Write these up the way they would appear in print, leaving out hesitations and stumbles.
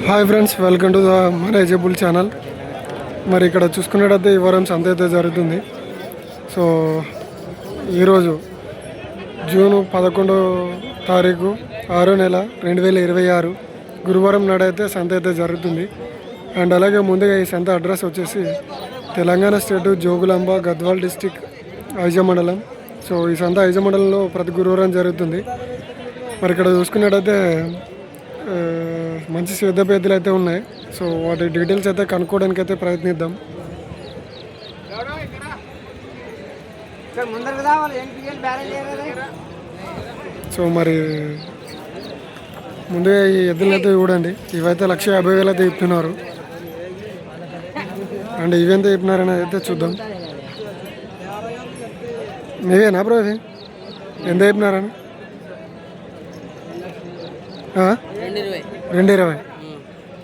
Hi friends, welcome to the manageable channel. మరి ఇక్కడ చూసుకున్నట్టయితే ఈ వారం సంత అయితే జరుగుతుంది. సో ఈరోజు జూన్ 11వ తారీఖు 6వ నెల 2026 గురువారం నాడైతే సంత అయితే జరుగుతుంది. అండ్ అలాగే ముందుగా ఈ సంత అడ్రస్ వచ్చేసి తెలంగాణ స్టేటు జోగులాంబ గద్వాల్ డిస్టిక్ ఐజ మండలం. సో ఈ సంత ఐజ మండలంలో ప్రతి గురువారం జరుగుతుంది. మరి ఇక్కడ చూసుకున్నట్టయితే మంచి శ్రద్ధ పెద్దలు అయితే ఉన్నాయి. సో వాటి డీటెయిల్స్ అయితే కనుక్కోవడానికి అయితే ప్రయత్నిద్దాం. సో మరి ముందే ఈ ఎద్దులు అయితే చూడండి, ఇవైతే 150,000 అయితే ఇస్తున్నారు. అండ్ ఇవెంత చెప్పినారని అయితే చూద్దాం. మీవేనా బ్రో? ఇది ఎంత చెప్పినారని? 220.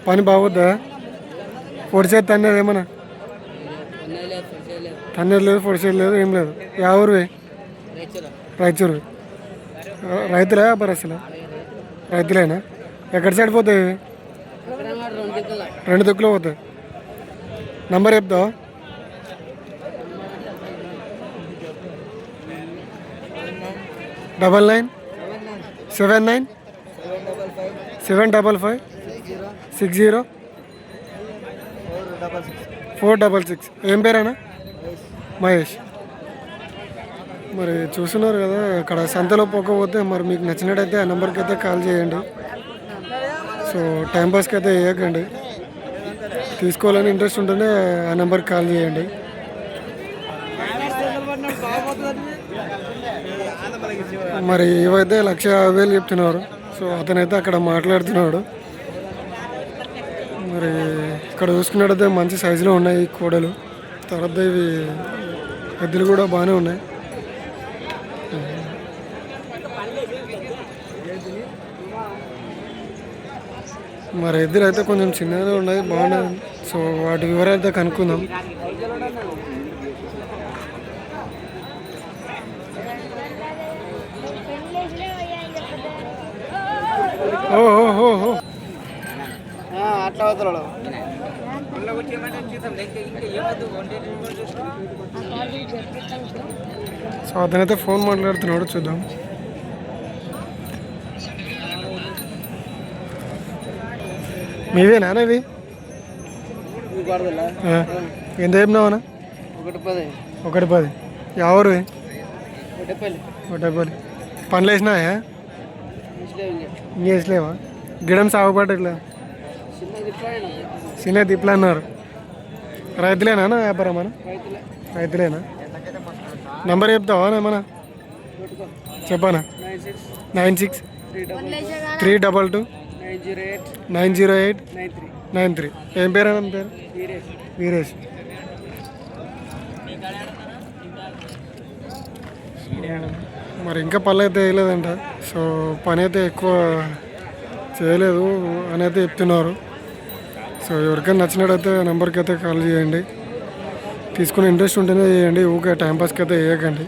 పని బాగుద్దా? పొడిచేది తన్నేది ఏమన్నా? తన్నేది లేదు, పొడిచేది లేదు, ఏం లేదు. యా ఊరువే? రాయచూరు. రైతులే వ్యాపారస్తులే? రైతులేనా? ఎక్కడి సైడ్ పోతాయి? 2 దిక్కులో పోతాయి. నంబర్ చెప్తావా? డబల్ 9 755 60 466. ఏం పేరేనా? మహేష్. మరి చూస్తున్నారు కదా, అక్కడ సంతలో పోకపోతే మరి మీకు నచ్చినట్టయితే ఆ నెంబర్కి అయితే కాల్ చేయండి. సో టైంపాస్కి అయితే వేయకండి, తీసుకోవాలని ఇంట్రెస్ట్ ఉంటేనే ఆ నెంబర్కి కాల్ చేయండి. మరి ఇవైతే 150,000 చెప్తున్నారు. సో అతనైతే అక్కడ మాట్లాడుతున్నాడు. మరి ఇక్కడ చూసుకున్నట్టయితే మంచి సైజులో ఉన్నాయి ఈ కోడలు. తర్వాత ఇవి ఎద్దులు కూడా బాగానే ఉన్నాయి. మరి ఎద్దులు అయితే కొంచెం చిన్నగా ఉన్నాయి, బాగున్నాయి. సో వాటి వివరాలు అయితే కనుక్కుందాం. ఓహో అట్లా అవుతాడు. సో అతనైతే ఫోన్ మాట్లాడుతున్నాడు, చూద్దాం. మీవేనా ఇవి? ఎంత చెప్పినావనా? 110. ఎవరు? ఒకటేపల్లి. పనులు వేసినాయా? ఇంకేసలేవా? గిడం సాగుపడట్లే? చిన్న దిప్లా అన్నారు. రైతులేనా వ్యాపారమా? రైతులేనా? నంబర్ చెప్తావా ఏమన్నా? చెప్పానా? 96 322 908 93. ఏం పేరు అన్న? పేరు వీరేష్. మరి ఇంకా పళ్ళు అయితే వేయలేదంట. సో పని అయితే ఎక్కువ చేయలేదు అని అయితే చెప్తున్నారు. సో ఎవరికైనా నచ్చినట్టయితే నెంబర్కి అయితే కాల్ చేయండి, తీసుకునే ఇంట్రెస్ట్ ఉంటేనే చేయండి, ఊకే టైంపాస్కి అయితే వేయకండి.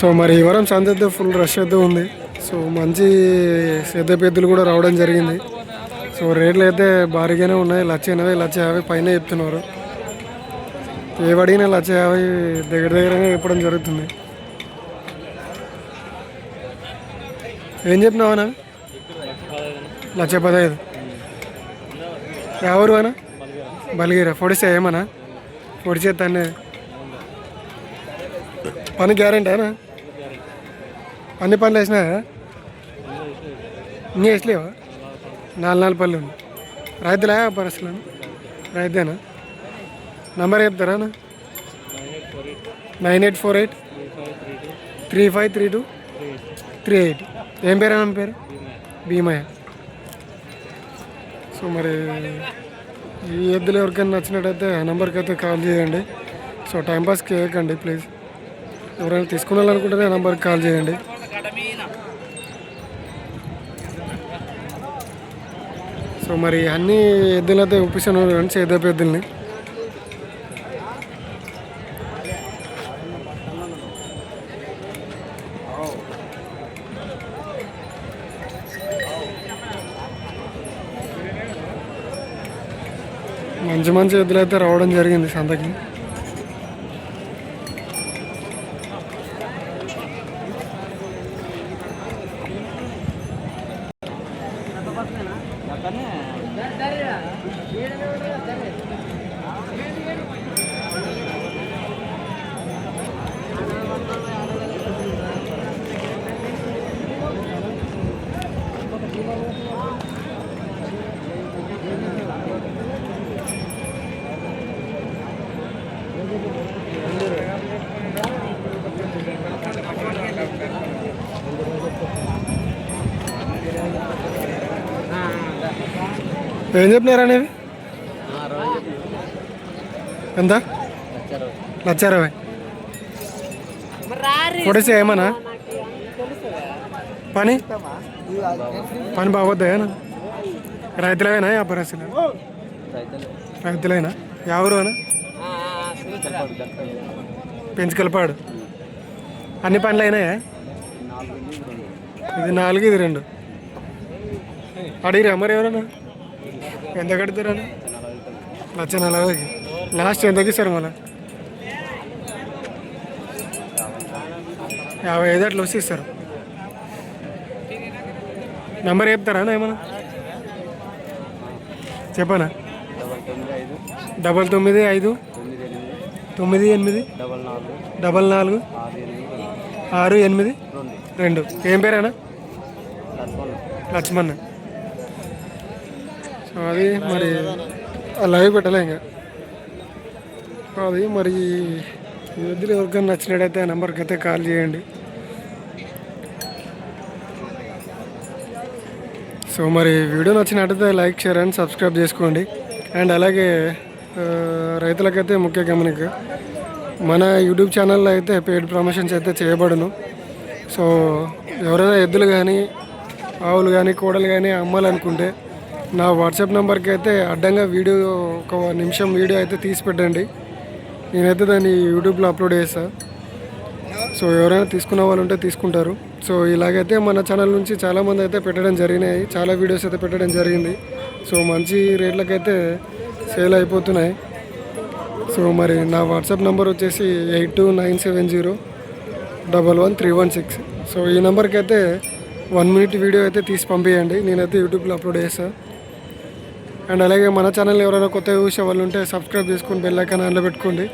సో మరి ఈ వారం సంత అయితే ఫుల్ రష్ అయితే ఉంది. సో మంచి పెద్ద పెద్దలు కూడా రావడం జరిగింది. సో రేట్లు అయితే భారీగానే ఉన్నాయి. 180,000 150,000 పైన చెప్తున్నారు. ఏవడిగినా 150,000 దగ్గరనే చెప్పడం జరుగుతుంది. ఏం చెప్పినావనా? 115,000. ఎవరు అనా? బలిగిరా. పొడిస్తే ఏమన్నా? పొడిచేస్తానే పని గ్యారెంటీనా? అన్ని పనులు వేసినాయా? ఇంకా వేసలేవా? 4 పళ్ళు ఉన్నాయి. రైతులా వ్యాపారస్తులు? రైతేనా? నంబర్ చెప్తారా? 9848 3532 38. ఏం పేరు అన్న? పేరు భీమయ్య. సో మరి ఈ ఎద్దులు ఎవరికైనా నచ్చినట్టయితే ఆ నెంబర్కి అయితే కాల్ చేయండి. సో టైంపాస్కి వేయకండి ప్లీజ్. ఎవరైనా తీసుకున్నారనుకుంటే ఆ నెంబర్కి కాల్ చేయండి. సో మరి అన్ని ఎద్దులైతే ఒప్పిస్తాను ఫ్రెండ్స్, ఎద్దు ఎద్దుల్ని. మంచి మంచి ఎద్దులు అయితే రావడం జరిగింది సంతకి. ఏం చెప్పినారా అనేవి ఎంత 1,20,000 కొట్టేసి ఏమన్నా పని పని బాగోద్దా రైతులవేనా వ్యాపారస్తులు రైతులైనా ఎవరు అనా పెంచుకలపాడు అన్ని పనులు అయినాయా ఇది 4 ఇది 2 అడిగిరా మరి ఎవరన్నా ఎంత కడుతురాను 1,40,000 లాస్ట్ ఎంతకి ఇస్తారు మళ్ళీ 55 అట్లా వచ్చి ఇస్తారు. నెంబర్ చెప్తారా ఏమన్నా చెప్పనా 995 98 44 682. ఏం పేరేనా లక్ష్మణ్. సో అది మరి లైవ్ పెట్టలే ఇంకా అది మరి ఈ వద్దులు ఎవరికైనా నచ్చినట్టయితే ఆ నెంబర్కి అయితే కాల్ చేయండి. సో మరి వీడియో నచ్చినట్టయితే లైక్ షేర్ అండ్ సబ్స్క్రైబ్ చేసుకోండి. అండ్ అలాగే రైతులకైతే ముఖ్య గమనిక, మన యూట్యూబ్ ఛానల్లో అయితే పెయిడ్ ప్రమోషన్స్ అయితే చేయబడును. సో ఎవరైనా ఎద్దులు కానీ ఆవులు కానీ కోడలు కానీ అమ్మాలనుకుంటే నా వాట్సాప్ నెంబర్కి అయితే అడ్డంగా వీడియో 1 నిమిషం వీడియో అయితే తీసి పెట్టండి. నేనైతే దాన్ని యూట్యూబ్లో అప్లోడ్ చేస్తాను. సో ఎవరైనా తీసుకున్న వాళ్ళు ఉంటే తీసుకుంటారు. సో ఇలాగైతే మన ఛానల్ నుంచి చాలామంది అయితే పెట్టడం జరిగినాయి, చాలా వీడియోస్ అయితే పెట్టడం జరిగింది. సో మంచి రేట్లకైతే సేల్ అయిపోతున్నాయి. సో మరి నా వాట్సాప్ నెంబర్ వచ్చేసి 8297011316. సో ఈ నెంబర్కి అయితే 1 మినిట్ వీడియో అయితే తీసి పంపించండి, నేనైతే యూట్యూబ్లో అప్లోడ్ చేస్తాను. అండ్ అలాగే మన ఛానల్ ఎవరైనా కొత్తగా చూసే వాళ్ళు ఉంటే సబ్స్క్రైబ్ చేసుకొని బెల్ ఐకాన్ ఆన్లో పెట్టుకోండి.